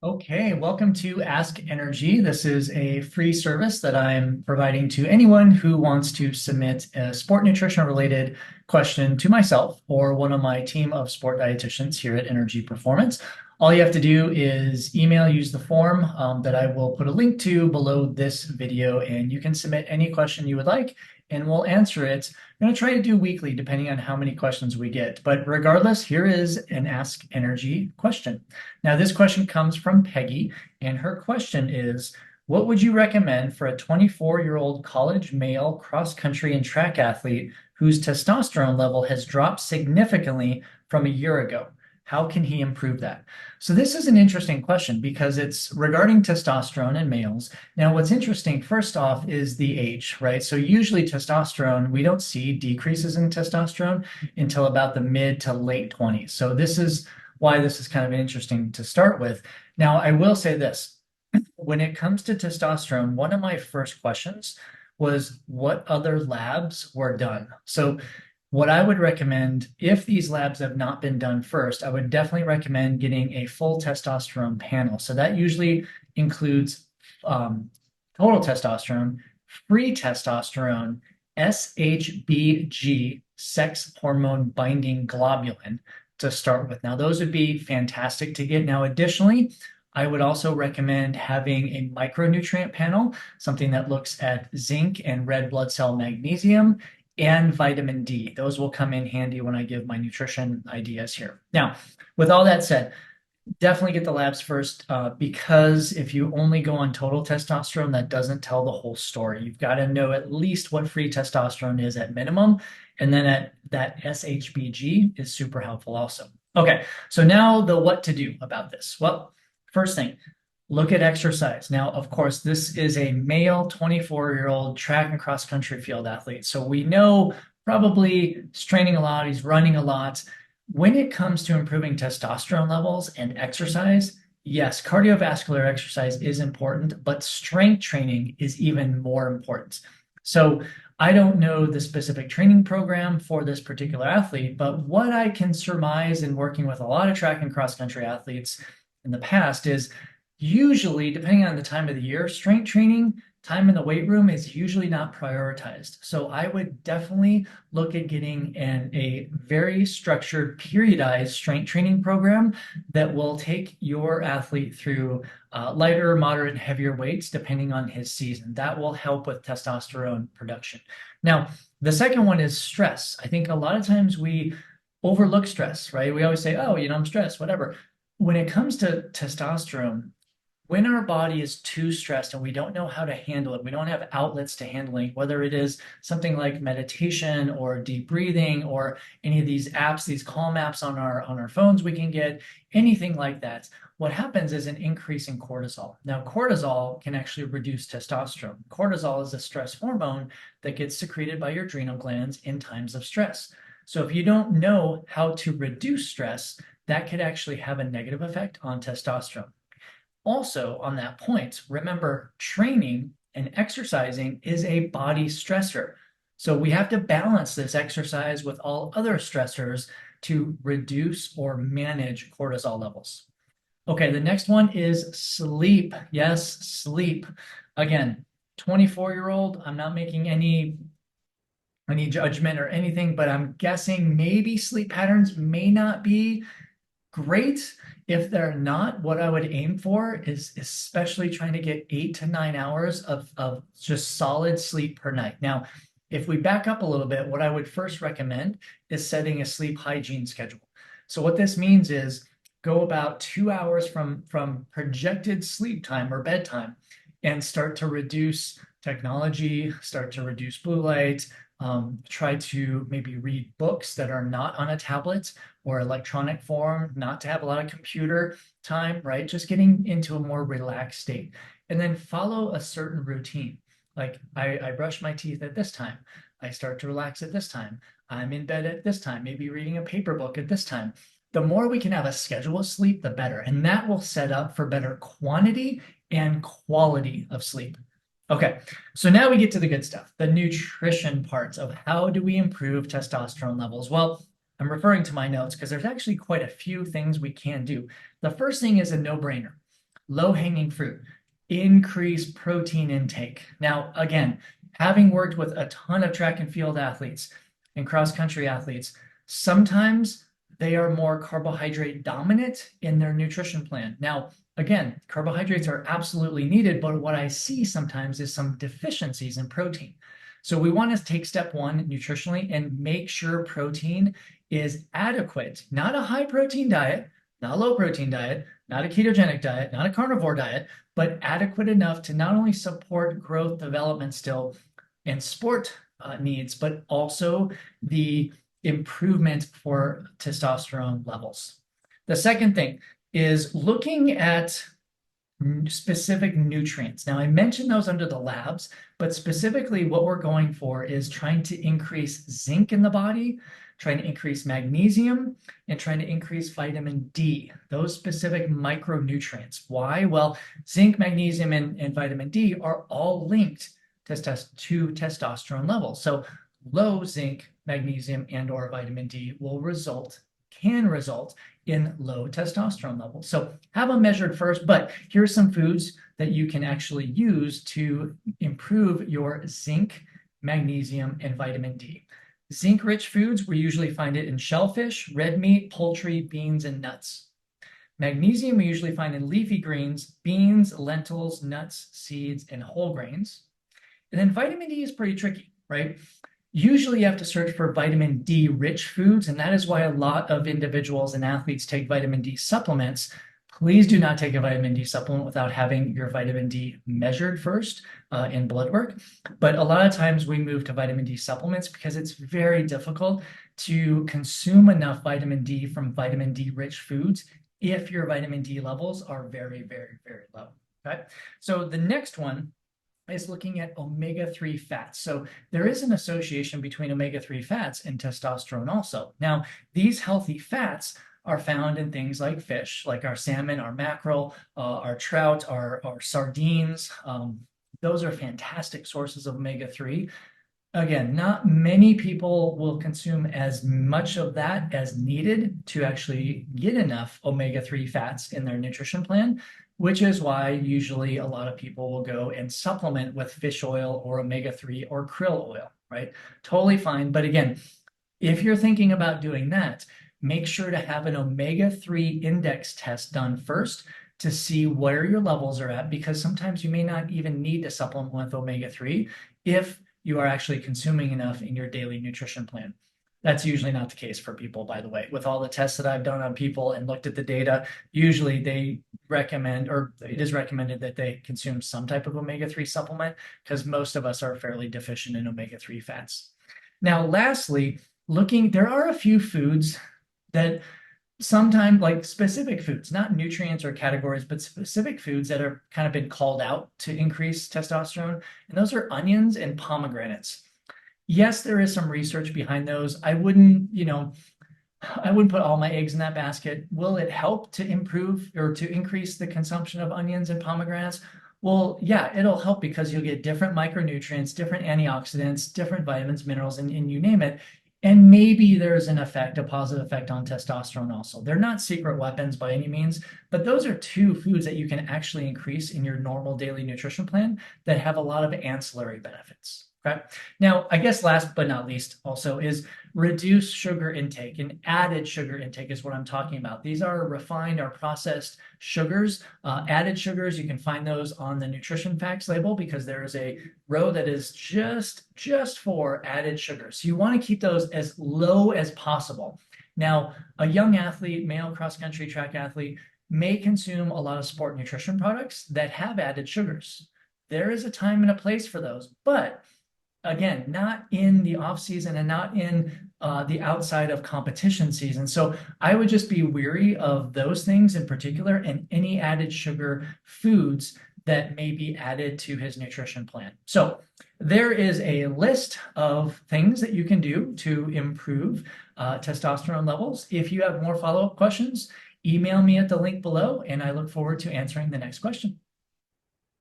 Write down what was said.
Okay, welcome to Ask Energy. This is a free service that I'm providing to anyone who wants to submit a sport nutrition related question to myself or one of my team of sport dietitians here at Energy Performance. All you have to do is use the form that I will put a link to below this video, and you can submit any question you would like, and we'll answer it. I'm going to try to do weekly, depending on how many questions we get. But regardless, here is an Ask Energy question. Now, this question comes from Peggy, and her question is, what would you recommend for a 24-year-old college male cross-country and track athlete whose testosterone level has dropped significantly from a year ago? How can he improve that? So this is an interesting question because it's regarding testosterone in males. Now, what's interesting, first off, is the age, right? So usually testosterone, we don't see decreases in testosterone until about the mid to late 20s. So this is why this is kind of interesting to start with. Now, I will say this. When it comes to testosterone, one of my first questions was what other labs were done. So what I would recommend, if these labs have not been done first, I would definitely recommend getting a full testosterone panel. So that usually includes total testosterone, free testosterone, SHBG, sex hormone binding globulin, to start with. Now, those would be fantastic to get. Now, additionally, I would also recommend having a micronutrient panel, something that looks at zinc and red blood cell magnesium and vitamin D. Those will come in handy when I give my nutrition ideas here. Now, with all that said, definitely get the labs first because if you only go on total testosterone, that doesn't tell the whole story. You've got to know at least what free testosterone is at minimum. And then at that SHBG is super helpful also. Okay, so now the what to do about this. Well, first thing, look at exercise. Now, of course, this is a male 24-year-old track and cross country field athlete. So we know probably straining a lot, he's running a lot. When it comes to improving testosterone levels and exercise, yes, cardiovascular exercise is important, but strength training is even more important. So I don't know the specific training program for this particular athlete, but what I can surmise in working with a lot of track and cross country athletes in the past is usually, depending on the time of the year, strength training, time in the weight room is usually not prioritized. So I would definitely look at getting a very structured, periodized strength training program that will take your athlete through lighter, moderate, and heavier weights, depending on his season. That will help with testosterone production. Now, the second one is stress. I think a lot of times we overlook stress, right? We always say, oh, I'm stressed, whatever. When it comes to testosterone, when our body is too stressed and we don't know how to handle it, we don't have outlets to handling, whether it is something like meditation or deep breathing or any of these apps, these calm apps on our phones we can get, anything like that, what happens is an increase in cortisol. Now, cortisol can actually reduce testosterone. Cortisol is a stress hormone that gets secreted by your adrenal glands in times of stress. So if you don't know how to reduce stress, that could actually have a negative effect on testosterone. Also, on that point, remember training and exercising is a body stressor. So we have to balance this exercise with all other stressors to reduce or manage cortisol levels. Okay, the next one is sleep. Yes, sleep. Again, 24-year-old, I'm not making any judgment or anything, but I'm guessing maybe sleep patterns may not be great. If they're not, what I would aim for is especially trying to get 8 to 9 hours of just solid sleep per night. Now, if we back up a little bit, what I would first recommend is setting a sleep hygiene schedule. So what this means is go about 2 hours from projected sleep time or bedtime and start to reduce technology, start to reduce blue light, try to maybe read books that are not on a tablet or electronic form, not to have a lot of computer time, right? Just getting into a more relaxed state. And then follow a certain routine. Like I brush my teeth at this time. I start to relax at this time. I'm in bed at this time, maybe reading a paper book at this time. The more we can have a schedule of sleep, the better. And that will set up for better quantity and quality of sleep. Okay, so now we get to the good stuff, the nutrition parts of how do we improve testosterone levels? Well, I'm referring to my notes because there's actually quite a few things we can do. The first thing is a no-brainer. low-hanging fruit, increase protein intake. Now, again, having worked with a ton of track and field athletes and cross-country athletes, sometimes they are more carbohydrate dominant in their nutrition plan. Now, again, carbohydrates are absolutely needed, but what I see sometimes is some deficiencies in protein. So we want to take step one nutritionally and make sure protein is adequate, not a high protein diet, not a low protein diet, not a ketogenic diet, not a carnivore diet, but adequate enough to not only support growth, development still, and sport needs, but also the improvement for testosterone levels. The second thing is looking at specific nutrients. Now, I mentioned those under the labs, but specifically what we're going for is trying to increase zinc in the body, trying to increase magnesium, and trying to increase vitamin D, those specific micronutrients. Why? Well, zinc, magnesium, and vitamin D are all linked to testosterone levels. So low zinc, magnesium, and or vitamin D can result in low testosterone levels. So have them measured first, but here's some foods that you can actually use to improve your zinc, magnesium, and vitamin D. Zinc-rich foods, we usually find it in shellfish, red meat, poultry, beans, and nuts. Magnesium we usually find in leafy greens, beans, lentils, nuts, seeds, and whole grains. And then vitamin D is pretty tricky, right? Usually you have to search for vitamin D rich foods, and that is why a lot of individuals and athletes take vitamin D supplements. Please do not take a vitamin D supplement without having your vitamin D measured first in blood work. But a lot of times we move to vitamin D supplements because it's very difficult to consume enough vitamin D from vitamin D rich foods if your vitamin D levels are very, very, very low. Okay. So the next one is looking at omega-3 fats. So there is an association between omega-3 fats and testosterone also. Now, these healthy fats are found in things like fish, like our salmon, our mackerel, our trout, our sardines. Those are fantastic sources of omega-3. Again, not many people will consume as much of that as needed to actually get enough omega-3 fats in their nutrition plan, which is why usually a lot of people will go and supplement with fish oil or omega-3 or krill oil, right? Totally fine. But again, if you're thinking about doing that, make sure to have an omega-3 index test done first to see where your levels are at, because sometimes you may not even need to supplement with omega-3 if you are actually consuming enough in your daily nutrition plan. That's usually not the case for people, by the way. With all the tests that I've done on people and looked at the data, usually they recommend, or it is recommended that they consume some type of omega-3 supplement because most of us are fairly deficient in omega-3 fats. Now, lastly, there are a few foods that sometimes, like specific foods, not nutrients or categories, but specific foods that are kind of been called out to increase testosterone, and those are onions and pomegranates. Yes, there is some research behind those. I wouldn't put all my eggs in that basket. Will it help to improve or to increase the consumption of onions and pomegranates? Well, yeah, it'll help because you'll get different micronutrients, different antioxidants, different vitamins, minerals, and you name it. And maybe there's a positive effect on testosterone also. They're not secret weapons by any means, but those are two foods that you can actually increase in your normal daily nutrition plan that have a lot of ancillary benefits. Okay. Now, I guess last but not least also is reduce sugar intake, and added sugar intake is what I'm talking about. These are refined or processed sugars. Added sugars, you can find those on the nutrition facts label because there is a row that is just for added sugar. So you want to keep those as low as possible. Now, a young athlete, male cross-country track athlete, may consume a lot of sport nutrition products that have added sugars. There is a time and a place for those, but again, not in the off season and not in the outside of competition season. So I would just be wary of those things in particular and any added sugar foods that may be added to his nutrition plan. So there is a list of things that you can do to improve testosterone levels. If you have more follow-up questions, email me at the link below, and I look forward to answering the next question.